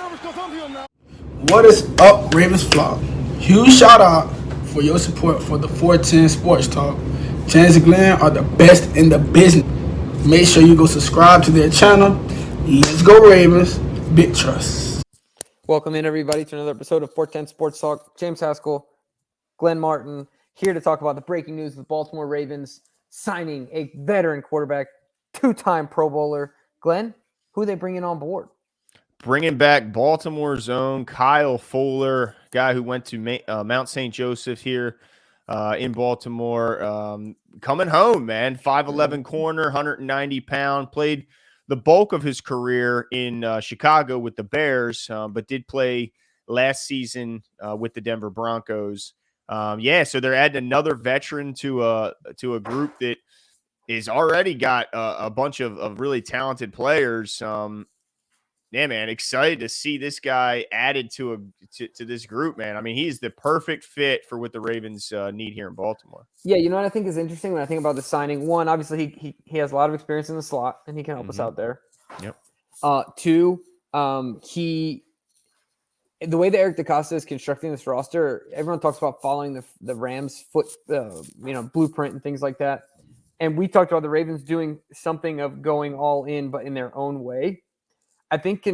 What is up, Ravens Flock? Huge shout out for your support for the 410 Sports Talk. James and Glenn are the best in the business. Make sure you go subscribe to their channel. Let's go Ravens. Big trust. Welcome in, everybody, to another episode of 410 Sports Talk. James Haskell, Glenn Martin, here to talk about the breaking news of the Baltimore Ravens signing a veteran quarterback, two-time Pro Bowler. Glenn, who are they bringing on board? Bringing back Baltimore's own Kyle Fuller, guy who went to Mount St. Joseph here in Baltimore. Coming home, man. 5'11 corner, 190-pound. Played the bulk of his career in Chicago with the Bears, but did play last season with the Denver Broncos. So they're adding another veteran to a group that is already got a bunch of really talented players. Yeah, man, excited to see this guy added to this group, man. I mean, he's the perfect fit for what the Ravens need here in Baltimore. Yeah, you know what I think is interesting when I think about the signing? One, obviously, he has a lot of experience in the slot, and he can help us out there. Yep. Two, the way that Eric DeCosta is constructing this roster, everyone talks about following the Rams' blueprint and things like that. And we talked about the Ravens doing something of going all in, but in their own way. I think,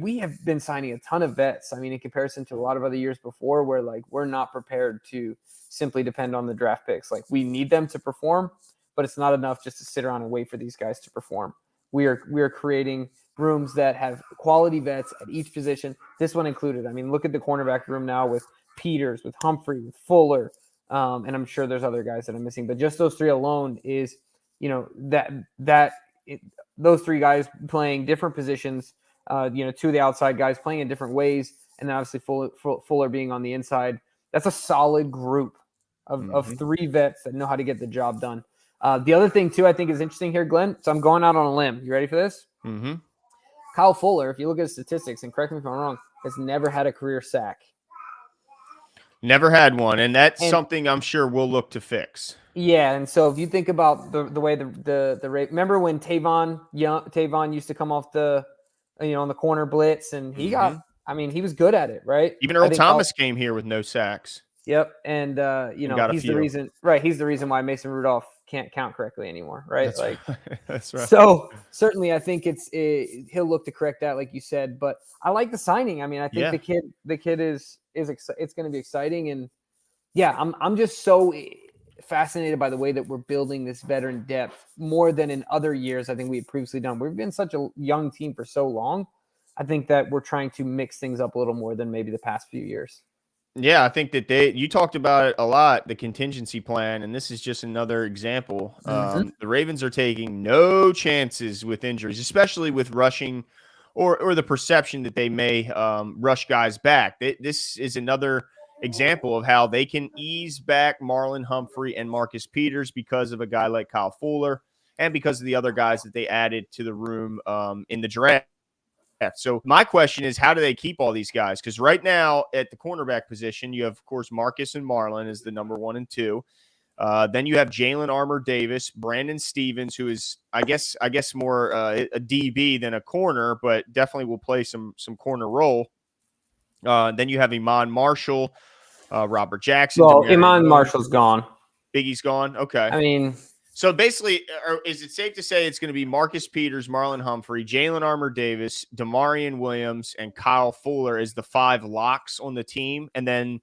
we have been signing a ton of vets. I mean, in comparison to a lot of other years before where, we're not prepared to simply depend on the draft picks. We need them to perform, but it's not enough just to sit around and wait for these guys to perform. We are creating rooms that have quality vets at each position, this one included. I mean, look at the cornerback room now with Peters, with Humphrey, with Fuller, and I'm sure there's other guys that I'm missing. But just those three alone is, those three guys playing different positions, two of the outside guys playing in different ways, and then obviously Fuller being on the inside. That's a solid group of three vets that know how to get the job done. The other thing, too, I think is interesting here, Glenn. So I'm going out on a limb. You ready for this? Mm-hmm. Kyle Fuller, if you look at his statistics, and correct me if I'm wrong, has never had a career sack. Never had one, and that's something I'm sure we'll look to fix. Yeah, and so if you think about the way the remember when Tavon used to come off the on the corner blitz, and he got, he was good at it, right? Even Earl Thomas came here with no sacks. Yep, and he's the reason, right? He's the reason why Mason Rudolph can't count correctly anymore, right? That's right. So certainly, I think he'll look to correct that, like you said. But I like the signing. I mean, I think the kid is it's going to be exciting, and yeah, I'm just so fascinated by the way that we're building this veteran depth more than in other years. I think we had previously done. We've been such a young team for so long. I think that we're trying to mix things up a little more than maybe the past few years. Yeah, I think that you talked about it a lot, the contingency plan, and this is just another example. The Ravens are taking no chances with injuries, especially with rushing or the perception that they may rush guys back. This is another example of how they can ease back Marlon Humphrey and Marcus Peters because of a guy like Kyle Fuller and because of the other guys that they added to the room in the draft. So my question is, how do they keep all these guys? Because right now at the cornerback position, you have, of course, Marcus and Marlon as the number 1 and 2. Then you have Jalen Armour-Davis, Brandon Stevens, who is, I guess more a DB than a corner, but definitely will play some corner role. Then you have Iman Marshall, Robert Jackson. Well, Iman Marshall's gone. Biggie's gone? Okay. I mean, so basically, is it safe to say it's going to be Marcus Peters, Marlon Humphrey, Jalen Armour-Davis, Damarian Williams, and Kyle Fuller as the 5 locks on the team? And then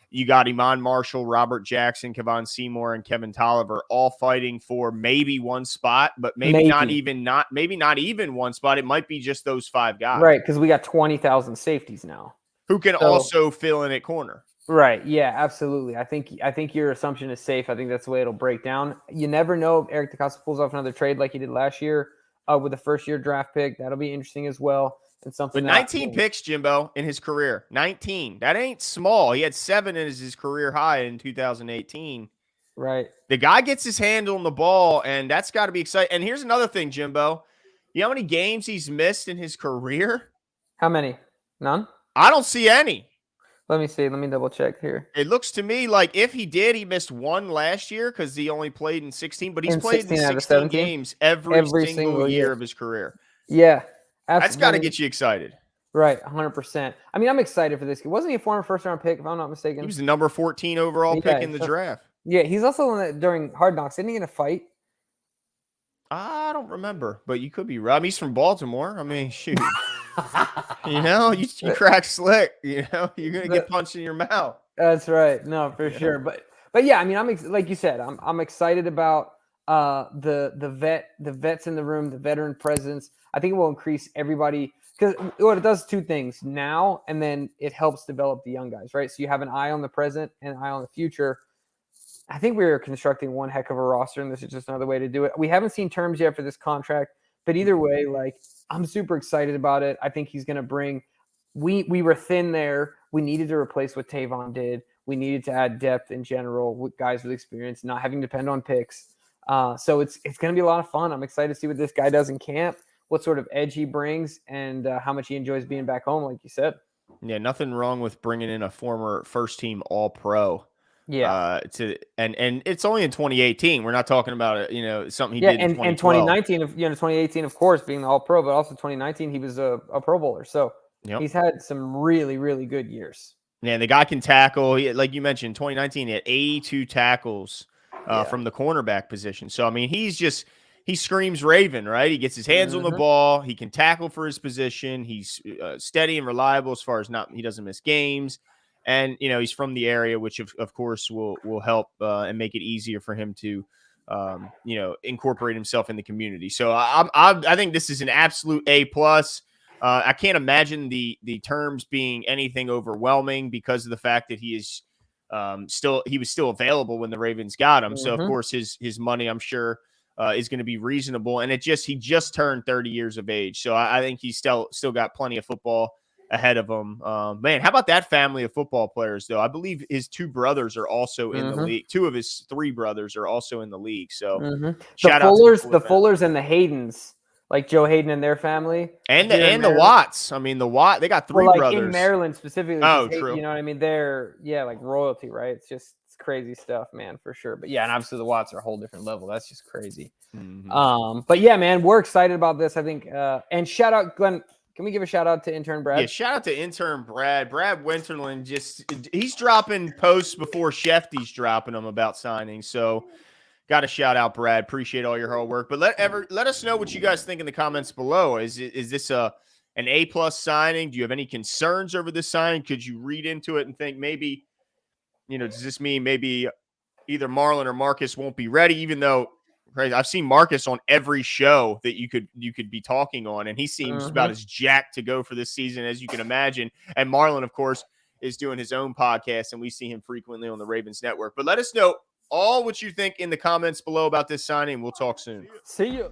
you got Iman Marshall, Robert Jackson, Kevon Seymour, and Kevin Tolliver all fighting for maybe one spot, but maybe not even one spot. It might be just those 5 guys. Right, because we got 20,000 safeties now. Who can also fill in at corner. Right. Yeah, absolutely. I think your assumption is safe. I think that's the way it'll break down. You never know if Eric DeCosta pulls off another trade like he did last year with the first-year draft pick. That'll be interesting as well. And something. But 19 picks, Jimbo, in his career. 19. That ain't small. He had 7 as his career high in 2018. Right. The guy gets his hand on the ball, and that's got to be exciting. And here's another thing, Jimbo. You know how many games he's missed in his career? How many? None? I don't see any. Let me see. Let me double check here. It looks to me like if he did, he missed 1 last year because he only played in 16, but he's played in 16 games every single year of his career. Yeah, absolutely. That's got to get you excited. Right, 100%. I mean, I'm excited for this kid. Wasn't he a former first-round pick, if I'm not mistaken? He was the number 14 overall pick in the draft. Yeah, he's also the one that during Hard Knocks, isn't he in a fight? I don't remember, but you could be right. I mean, he's from Baltimore. I mean, shoot. You crack slick. You're gonna get punched in your mouth. That's right. No, for sure. But yeah, I mean, like you said, I'm excited about the vets in the room, the veteran presence. I think it will increase everybody because it does two things now, and then it helps develop the young guys, right? So you have an eye on the present and an eye on the future. I think we're constructing one heck of a roster, and this is just another way to do it. We haven't seen terms yet for this contract, but either way, like I'm super excited about it. I think he's going to bring. We were thin there. We needed to replace what Tavon did. We needed to add depth in general with guys with experience, not having to depend on picks. So it's going to be a lot of fun. I'm excited to see what this guy does in camp, what sort of edge he brings, and how much he enjoys being back home, like you said. Yeah, nothing wrong with bringing in a former first-team All-Pro. Yeah. And it's only in 2018. We're not talking about something he did in 2012. And 2019, 2018, of course, being the All-Pro, but also 2019 he was a Pro Bowler. So he's had some really, really good years. Yeah, the guy can tackle. Like you mentioned, 2019 he had 82 tackles from the cornerback position. So I mean, he screams Raven, right? He gets his hands on the ball. He can tackle for his position. He's steady and reliable as far as he doesn't miss games. And, he's from the area, which of course will help and make it easier for him to, incorporate himself in the community. So I think this is an absolute A+. I can't imagine the terms being anything overwhelming because of the fact that he was still available when the Ravens got him. So of course his money, I'm sure, is going to be reasonable. And he just turned 30 years of age. So I think he's still got plenty of football ahead of him. Man, how about that family of football players, though? I believe his two brothers are also in the league. Two of his three brothers are also in the league. So shout out to the Fullers and the Haydens, like Joe Hayden and their family. And the Watts. I mean, they got three brothers. In Maryland specifically. Oh, true. You know what I mean? They're, like royalty, right? It's crazy stuff, man, for sure. But yeah, and obviously the Watts are a whole different level. That's just crazy. But yeah, man, we're excited about this, I think. And shout out, Glenn. Can we give a shout out to intern Brad? Yeah, shout out to intern Brad. Brad Winterland he's dropping posts before Shefty's dropping them about signing. So got to shout out Brad. Appreciate all your hard work. But let us know what you guys think in the comments below. Is this an A+ signing? Do you have any concerns over this signing? Could you read into it and think maybe, does this mean maybe either Marlon or Marcus won't be ready, even though I've seen Marcus on every show that you could be talking on, and he seems about as jacked to go for this season as you can imagine. And Marlon, of course, is doing his own podcast, and we see him frequently on the Ravens Network. But let us know all what you think in the comments below about this signing. We'll talk soon. See you.